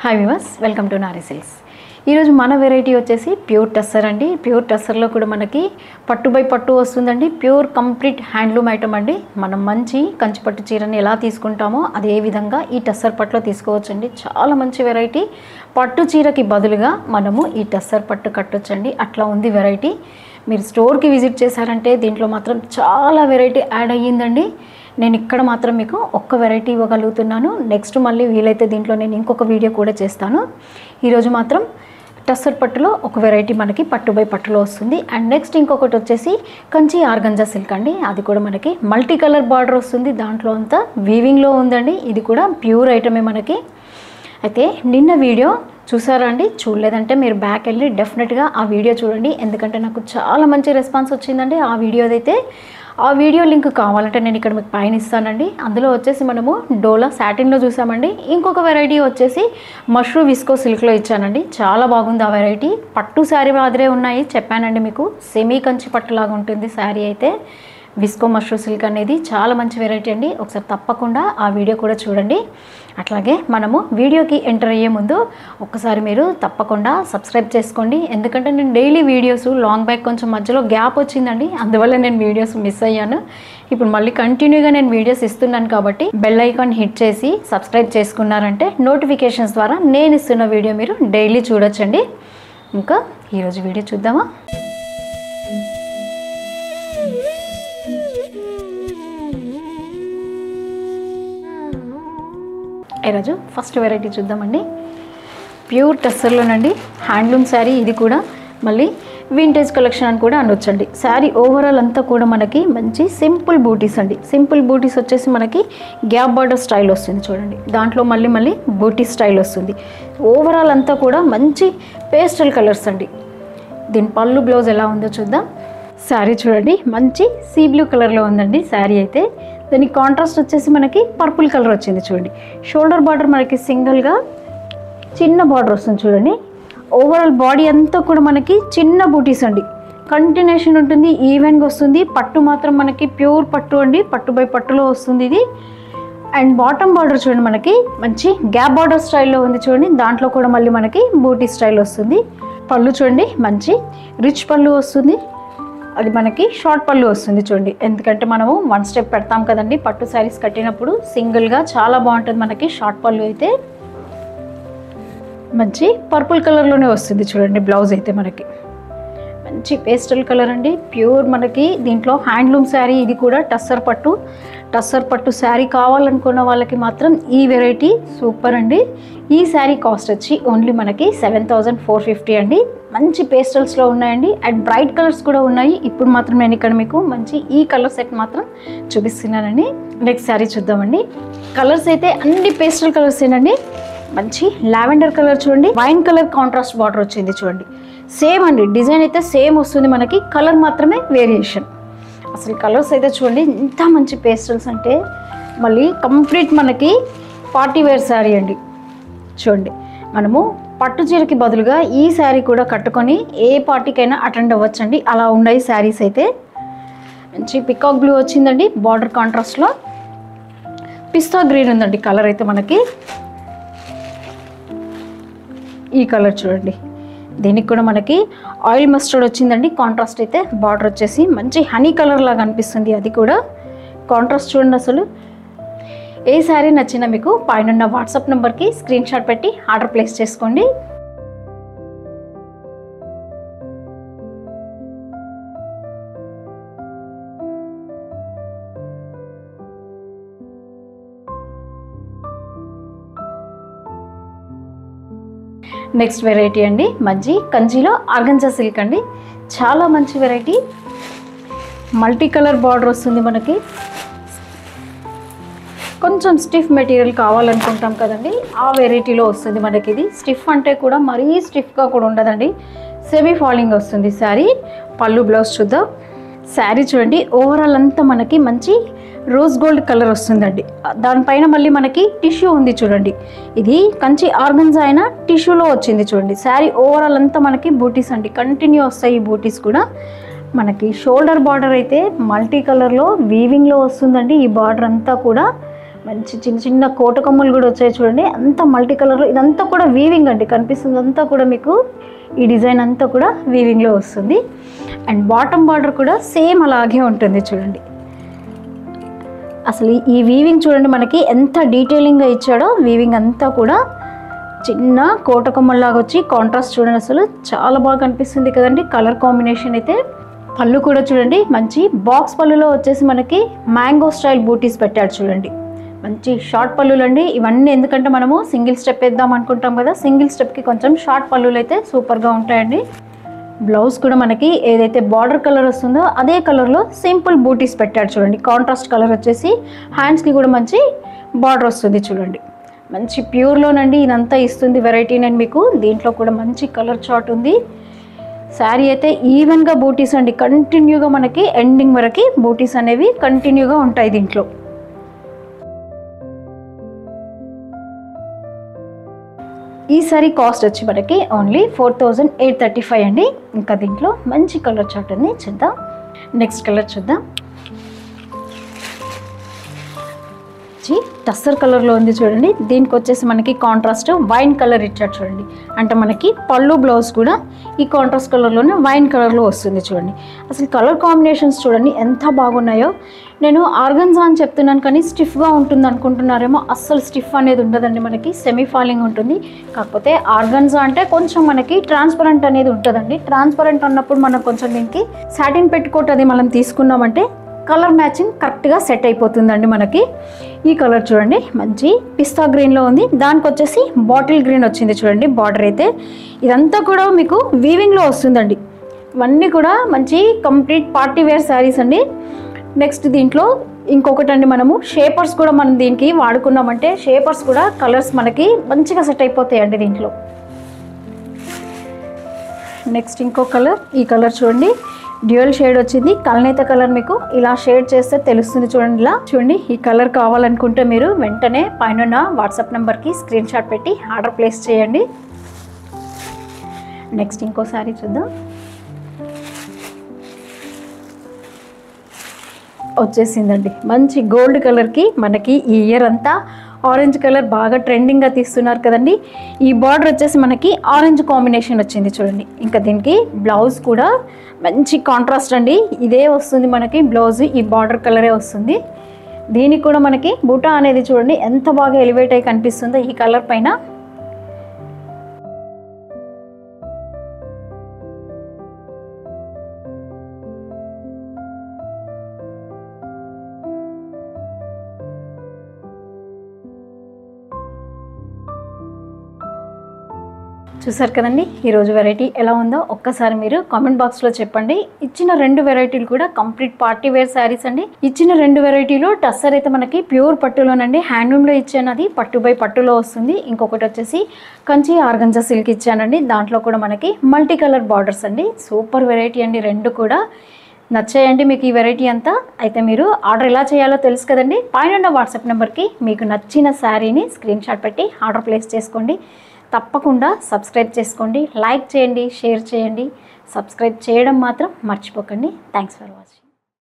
Hi viewers, welcome to Nari silks. ఈరోజు మన variety వచ్చేసి ప్యూర్ టస్సర్ అండి. ప్యూర్ టస్సర్లో కూడా మనకి పట్టు బై పట్టు వస్తుందండి. ప్యూర్ కంప్లీట్ హ్యాండ్లూమ్ ఐటమ్ అండి. మనం మంచి కంచిపట్టు చీరని ఎలా తీసుకుంటామో అదే విధంగా ఈ టస్సర్ పట్టులో తీసుకోవచ్చండి. చాలా మంచి వెరైటీ. పట్టు చీరకి బదులుగా మనము ఈ టస్సర్ పట్టు కట్టొచ్చండి. అట్లా ఉంది వెరైటీ. మీరు స్టోర్కి విజిట్ చేశారంటే దీంట్లో మాత్రం చాలా వెరైటీ యాడ్ అయ్యిందండి. నేను ఇక్కడ మాత్రం మీకు ఒక్క వెరైటీ ఇవ్వగలుగుతున్నాను. నెక్స్ట్ మళ్ళీ వీలైతే దీంట్లో నేను ఇంకొక వీడియో కూడా చేస్తాను. ఈరోజు మాత్రం టస్సర్ పట్టులో ఒక వెరైటీ మనకి పట్టు బై పట్టులో వస్తుంది. అండ్ నెక్స్ట్ ఇంకొకటి వచ్చేసి కంచి ఆర్గంజా సిల్క్ అండి. అది కూడా మనకి మల్టీ కలర్ బార్డర్ వస్తుంది. దాంట్లో అంతా వీవింగ్లో ఉందండి. ఇది కూడా ప్యూర్ ఐటమే మనకి. అయితే నిన్న వీడియో చూసారా అండి? చూడలేదంటే మీరు బ్యాక్ వెళ్ళి డెఫినెట్గా ఆ వీడియో చూడండి. ఎందుకంటే నాకు చాలా మంచి రెస్పాన్స్ వచ్చిందండి ఆ వీడియోదైతే. ఆ వీడియో లింక్ కావాలంటే నేను ఇక్కడ మీకు పైన ఇస్తానండి. అందులో వచ్చేసి మనము డోలా సాటిన్లో చూసామండి. ఇంకొక వెరైటీ వచ్చేసి మష్రూ విస్కో సిల్క్లో ఇచ్చానండి. చాలా బాగుంది ఆ వెరైటీ. పట్టు శారీ మాదిరే ఉన్నాయి చెప్పానండి మీకు. సెమీ కంచి పట్టులాగా ఉంటుంది శారీ అయితే. విస్కో మష్రూ సిల్క్ అనేది చాలా మంచి వెరైటీ అండి. ఒకసారి తప్పకుండా ఆ వీడియో కూడా చూడండి. అట్లాగే మనము వీడియోకి ఎంటర్ అయ్యే ముందు ఒక్కసారి మీరు తప్పకుండా సబ్స్క్రైబ్ చేసుకోండి. ఎందుకంటే నేను డైలీ వీడియోస్ లాంగ్ బ్యాక్ కొంచెం మధ్యలో గ్యాప్ వచ్చిందండి. అందువల్ల నేను వీడియోస్ మిస్ అయ్యాను. ఇప్పుడు మళ్ళీ కంటిన్యూగా నేను వీడియోస్ ఇస్తున్నాను కాబట్టి బెల్ ఐకాన్ హిట్ చేసి సబ్స్క్రైబ్ చేసుకున్నారంటే నోటిఫికేషన్స్ ద్వారా నేను ఇస్తున్న వీడియో మీరు డైలీ చూడొచ్చండి. ఇంకా ఈరోజు వీడియో చూద్దామా? ఈరోజు ఫస్ట్ వెరైటీ చూద్దామండి. ప్యూర్ టస్సర్లోనండి. హ్యాండ్లూమ్ శారీ. ఇది కూడా మళ్ళీ వింటేజ్ కలెక్షన్ అని కూడా అనొచ్చండి. శారీ ఓవరాల్ అంతా కూడా మనకి మంచి సింపుల్ బూటీస్ అండి. సింపుల్ బూటీస్ వచ్చేసి మనకి గ్యాప్ బార్డర్ స్టైల్ వస్తుంది చూడండి. దాంట్లో మళ్ళీ బూటీ స్టైల్ వస్తుంది. ఓవరాల్ అంతా కూడా మంచి పేస్టల్ కలర్స్ అండి. దీని పళ్ళు బ్లౌజ్ ఎలా ఉందో చూద్దాం. శారీ చూడండి మంచి సీ బ్లూ కలర్లో ఉందండి శారీ అయితే. దానికి కాంట్రాస్ట్ వచ్చేసి మనకి పర్పుల్ కలర్ వచ్చింది చూడండి. షోల్డర్ బార్డర్ మనకి సింగిల్గా చిన్న బార్డర్ వస్తుంది చూడండి. ఓవరాల్ బాడీ అంతా కూడా మనకి చిన్న బూటీస్ అండి. కంటిన్యూషన్ ఉంటుంది, ఈవెన్గా వస్తుంది. పట్టు మాత్రం మనకి ప్యూర్ పట్టు అండి. పట్టు బై పట్టులో వస్తుంది ఇది. అండ్ బాటమ్ బార్డర్ చూడండి మనకి మంచి గ్యాప్ బార్డర్ స్టైల్లో ఉంది చూడండి. దాంట్లో కూడా మళ్ళీ మనకి బూటీ స్టైల్ వస్తుంది. పళ్ళు చూడండి మంచి రిచ్ పళ్ళు వస్తుంది. అది మనకి షార్ట్ పళ్ళు వస్తుంది చూడండి. ఎందుకంటే మనము వన్ స్టెప్ పెడతాం కదండి పట్టు శారీస్ కట్టినప్పుడు. సింగిల్గా చాలా బాగుంటుంది మనకి షార్ట్ పళ్ళు అయితే. మంచి పర్పుల్ కలర్లోనే వస్తుంది చూడండి. బ్లౌజ్ అయితే మనకి మంచి పేస్టల్ కలర్ అండి. ప్యూర్ మనకి దీంట్లో హ్యాండ్లూమ్ శారీ. ఇది కూడా టస్సర్ పట్టు. టస్సర్ పట్టు శారీ కావాలనుకున్న వాళ్ళకి మాత్రం ఈ వెరైటీ సూపర్ అండి. ఈ శారీ కాస్ట్ వచ్చి ఓన్లీ మనకి 7450 అండి. మంచి పేస్టల్స్లో ఉన్నాయండి. అండ్ బ్రైట్ కలర్స్ కూడా ఉన్నాయి. ఇప్పుడు మాత్రం నేను ఇక్కడ మీకు మంచి ఈ కలర్ సెట్ మాత్రం చూపిస్తున్నానండి. నెక్స్ట్ శారీ చూద్దామండి. కలర్స్ అయితే అన్ని పేస్టల్ కలర్స్ ఏనండి. మంచి లావెండర్ కలర్ చూడండి. వైన్ కలర్ కాంట్రాస్ట్ బార్డర్ వచ్చింది చూడండి. సేమ్ అండి. డిజైన్ అయితే సేమ్ వస్తుంది మనకి. కలర్ మాత్రమే వేరియేషన్. అసలు కలర్స్ అయితే చూడండి ఇంత మంచి పేస్టల్స్ అంటే. మళ్ళీ కంప్లీట్ మనకి పార్టీ వేర్ శారీ అండి. చూడండి మనము పట్టు చీరకి బదులుగా ఈ శారీ కూడా కట్టుకొని ఏ పార్టీకైనా అటెండ్ అవ్వచ్చండి. అలా ఉన్నాయి శారీస్ అయితే. మంచి పికాక్ బ్లూ వచ్చిందండి బార్డర్ కాంట్రాస్ట్లో. పిస్తా గ్రీన్ ఉందండి కలర్ అయితే మనకి. ఈ కలర్ చూడండి. దీనికి కూడా మనకి ఆయిల్ మస్టర్డ్ వచ్చిందండి. కాంట్రాస్ట్ అయితే బార్డర్ వచ్చేసి మంచి హనీ కలర్ లాగా అనిపిస్తుంది. అది కూడా కాంట్రాస్ట్ చూడండి. అసలు ఏ శారీ నచ్చినా మీకు పైన వాట్సాప్ నెంబర్కి స్క్రీన్ షాట్ పెట్టి ఆర్డర్ ప్లేస్ చేసుకోండి. నెక్స్ట్ వెరైటీ అండి మంచి కంచిలో ఆర్గంజా సిల్క్ అండి. చాలా మంచి వెరైటీ. మల్టీ కలర్ బార్డర్ వస్తుంది మనకి. కొంచెం స్టిఫ్ మెటీరియల్ కావాలనుకుంటాం కదండి, ఆ వెరైటీలో వస్తుంది మనకి. ఇది స్టిఫ్ అంటే కూడా మరీ స్టిఫ్గా కూడా ఉండదండి. సెమీ ఫాలింగ్ వస్తుంది శారీ. పళ్ళు బ్లౌజ్ చూద్దాం. శారీ చూడండి ఓవరాల్ అంతా మనకి మంచి రోజ్ గోల్డ్ కలర్ వస్తుందండి. దానిపైన మళ్ళీ మనకి టిష్యూ ఉంది చూడండి. ఇది కంచి ఆర్గంజా అయినా టిష్యూలో వచ్చింది చూడండి. శారీ ఓవరాల్ అంతా మనకి బూటీస్ అండి. కంటిన్యూ వస్తాయి ఈ బూటీస్ కూడా. మనకి షోల్డర్ బార్డర్ అయితే మల్టీ కలర్లో వీవింగ్లో వస్తుందండి. ఈ బార్డర్ అంతా కూడా మంచి చిన్న చిన్న కోటకొమ్మలు కూడా వచ్చాయి చూడండి. అంతా మల్టీ కలర్. ఇదంతా కూడా వీవింగ్ అండి, కనిపిస్తుంది అంతా కూడా మీకు ఈ డిజైన్ అంతా కూడా వీవింగ్లో వస్తుంది. అండ్ బాటమ్ బార్డర్ కూడా సేమ్ అలాగే ఉంటుంది చూడండి. అసలు ఈ వీవింగ్ చూడండి మనకి ఎంత డీటెయిలింగ్గా ఇచ్చాడో. వీవింగ్ అంతా కూడా చిన్న కోటకొమ్మల్లాగా వచ్చి కాంట్రాస్ట్ చూడండి, అసలు చాలా బాగా కనిపిస్తుంది కదండి. కలర్ కాంబినేషన్ అయితే పళ్ళు కూడా చూడండి మంచి బాక్స్ పళ్ళులో వచ్చేసి మనకి మ్యాంగో స్టైల్ బూటీస్ పెట్టాడు చూడండి. మంచి షార్ట్ పళ్ళులు అండి ఇవన్నీ. ఎందుకంటే మనము సింగిల్ స్టెప్ వేద్దాం అనుకుంటాం కదా, సింగిల్ స్టెప్కి కొంచెం షార్ట్ పళ్ళులు అయితే సూపర్గా ఉంటాయండి. బ్లౌజ్ కూడా మనకి ఏదైతే బార్డర్ కలర్ వస్తుందో అదే కలర్లో సింపుల్ బూటీస్ పెట్టాడు చూడండి. కాంట్రాస్ట్ కలర్ వచ్చేసి హ్యాండ్స్కి కూడా మంచి బార్డర్ వస్తుంది చూడండి. మంచి ప్యూర్లోనండి ఇదంతా ఇస్తుంది వెరైటీ. నేను మీకు దీంట్లో కూడా మంచి కలర్ చార్ట్ ఉంది. శారీ అయితే ఈవెన్గా బూటీస్ అండి, కంటిన్యూగా మనకి ఎండింగ్ వరకు బూటీస్ అనేవి కంటిన్యూగా ఉంటాయి దీంట్లో. ఈ సారీ కాస్ట్ వచ్చి మనకి ఓన్లీ 4835 అండి. ఇంకా దీంట్లో మంచి కలర్ చార్ట్ ఉంది, చూద్దాం. నెక్స్ట్ కలర్ చూద్దాం. టస్సర్ కలర్లో ఉంది చూడండి. దీనికి వచ్చేసి మనకి కాంట్రాస్ట్ వైన్ కలర్ ఇచ్చాడు చూడండి. అంటే మనకి పళ్ళు బ్లౌజ్ కూడా ఈ కాంట్రాస్ట్ కలర్లోనే వైన్ కలర్లో వస్తుంది చూడండి. అసలు కలర్ కాంబినేషన్స్ చూడండి ఎంత బాగున్నాయో. నేను ఆర్గన్జా అని చెప్తున్నాను కానీ స్టిఫ్గా ఉంటుంది అనుకుంటున్నారేమో. అస్సలు స్టిఫ్ అనేది ఉండదండి, మనకి సెమీ ఫాలింగ్ ఉంటుంది. కాకపోతే ఆర్గన్జా అంటే కొంచెం మనకి ట్రాన్స్పరెంట్ అనేది ఉంటుందండి. ట్రాన్స్పరెంట్ అన్నప్పుడు మనం కొంచెం దీనికి సాటిన్ పెట్టుకోట్ అది మనం తీసుకున్నామంటే కలర్ మ్యాచింగ్ కరెక్ట్గా సెట్ అయిపోతుందండి మనకి. ఈ కలర్ చూడండి మంచి పిస్తా గ్రీన్లో ఉంది. దానికి వచ్చేసి బాటిల్ గ్రీన్ వచ్చింది చూడండి బార్డర్ అయితే. ఇదంతా కూడా మీకు వీవింగ్లో వస్తుందండి. ఇవన్నీ కూడా మంచి కంప్లీట్ పార్టీ వేర్ శారీస్ అండి. నెక్స్ట్ దీంట్లో ఇంకొకటి అండి, మనము షేపర్స్ కూడా మనం దీనికి వాడుకున్నామంటే షేపర్స్ కూడా కలర్స్ మనకి మంచిగా సెట్ అయిపోతాయండి దీంట్లో. నెక్స్ట్ ఇంకో కలర్, ఈ కలర్ చూడండి డ్యూయల్ షేడ్ వచ్చింది. కల్నేత కలర్ మీకు ఇలా షేడ్ చేస్తే తెలుస్తుంది చూడండి. ఇలా చూడండి. ఈ కలర్ కావాలనుకుంటే మీరు వెంటనే పైన వాట్సాప్ నెంబర్కి స్క్రీన్ షాట్ పెట్టి ఆర్డర్ ప్లేస్ చేయండి. నెక్స్ట్ ఇంకో సారీ చూద్దాం. వచ్చేసిందండి మంచి గోల్డ్ కలర్కి మనకి ఈ ఇయర్ అంతా ఆరెంజ్ కలర్ బాగా ట్రెండింగ్గా తీస్తున్నారు కదండి. ఈ బార్డర్ వచ్చేసి మనకి ఆరెంజ్ కాంబినేషన్ వచ్చింది చూడండి. ఇంకా దీనికి బ్లౌజ్ కూడా మంచి కాంట్రాస్ట్ అండి, ఇదే వస్తుంది మనకి బ్లౌజ్. ఈ బార్డర్ కలరే వస్తుంది. దీనికి కూడా మనకి బూటా అనేది చూడండి ఎంత బాగా ఎలివేట్ అయి కనిపిస్తుందో ఈ కలర్ పైన. చూసారు కదండి ఈరోజు వెరైటీ ఎలా ఉందో ఒక్కసారి మీరు కామెంట్ బాక్స్లో చెప్పండి. ఇచ్చిన 2 వెరైటీలు కూడా కంప్లీట్ పార్టీ వేర్ శారీస్ అండి. ఇచ్చిన 2 వెరైటీలో టస్సర్ అయితే మనకి ప్యూర్ పట్టులోనండి, హ్యాండ్లూమ్లో ఇచ్చాను, అది పట్టు బై పట్టులో వస్తుంది. ఇంకొకటి వచ్చేసి కంచి ఆర్గంజా సిల్క్ ఇచ్చానండి. దాంట్లో కూడా మనకి మల్టీ కలర్ బార్డర్స్ అండి. సూపర్ వెరైటీ అండి, 2 కూడా నచ్చాయండి మీకు ఈ వెరైటీ అంతా. అయితే మీరు ఆర్డర్ ఎలా చేయాలో తెలుసు కదండి. పైన వాట్సాప్ నెంబర్కి మీకు నచ్చిన శారీని స్క్రీన్ షాట్ పెట్టి ఆర్డర్ ప్లేస్ చేసుకోండి. తప్పకుండా సబ్స్క్రైబ్ చేసుకోండి, లైక్ చేయండి, షేర్ చేయండి. సబ్స్క్రైబ్ చేయడం మాత్రం మర్చిపోకండి. Thanks for watching.